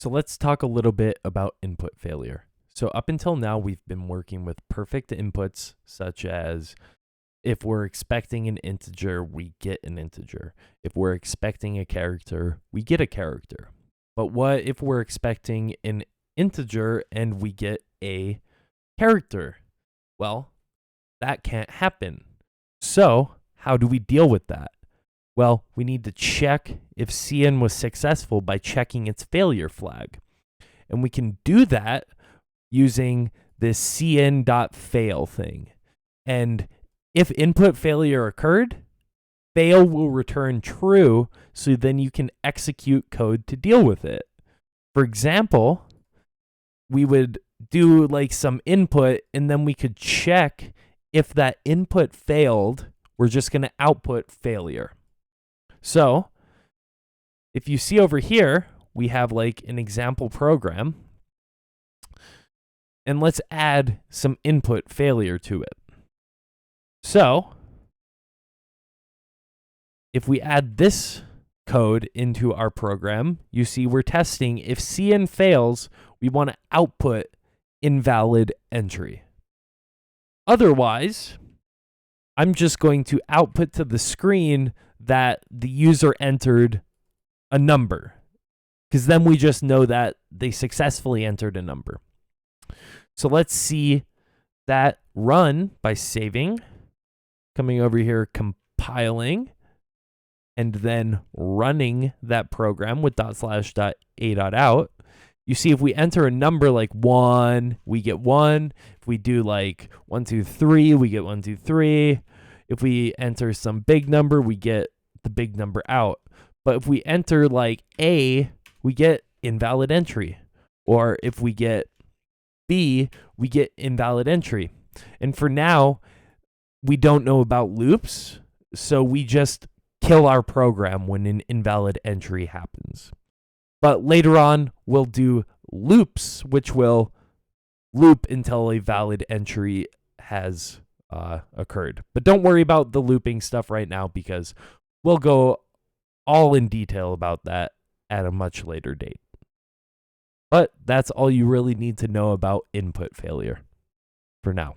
So let's talk a little bit about input failure. So up until now, we've been working with perfect inputs, such as if we're expecting an integer, we get an integer. If we're expecting a character, we get a character. But what if we're expecting an integer and we get a character? Well, that can't happen. So how do we deal with that? Well, we need to check if cin was successful by checking its failure flag. And we can do that using this cin.fail thing. And if input failure occurred, fail will return true, so then you can execute code to deal with it. For example, we would do like some input and then we could check if that input failed, we're just going to output failure. So if you see over here, we have like an example program, and let's add some input failure to it. So if we add this code into our program, you see we're testing if cin fails, we want to output invalid entry. Otherwise, I'm just going to output to the screen that the user entered a number, because then we just know that they successfully entered a number. So let's see that run by saving, coming over here, compiling, and then running that program with ./.a.out. You see if we enter a number like 1, we get 1. If we do like 1, 2, 3, we get 1, 2, 3. If we enter some big number, we get the big number out. But if we enter like A, we get invalid entry. Or if we get B, we get invalid entry. And for now, we don't know about loops, so we just kill our program when an invalid entry happens. But later on, we'll do loops, which will loop until a valid entry has occurred. But don't worry about the looping stuff right now, because we'll go all in detail about that at a much later date. But that's all you really need to know about input failure for now.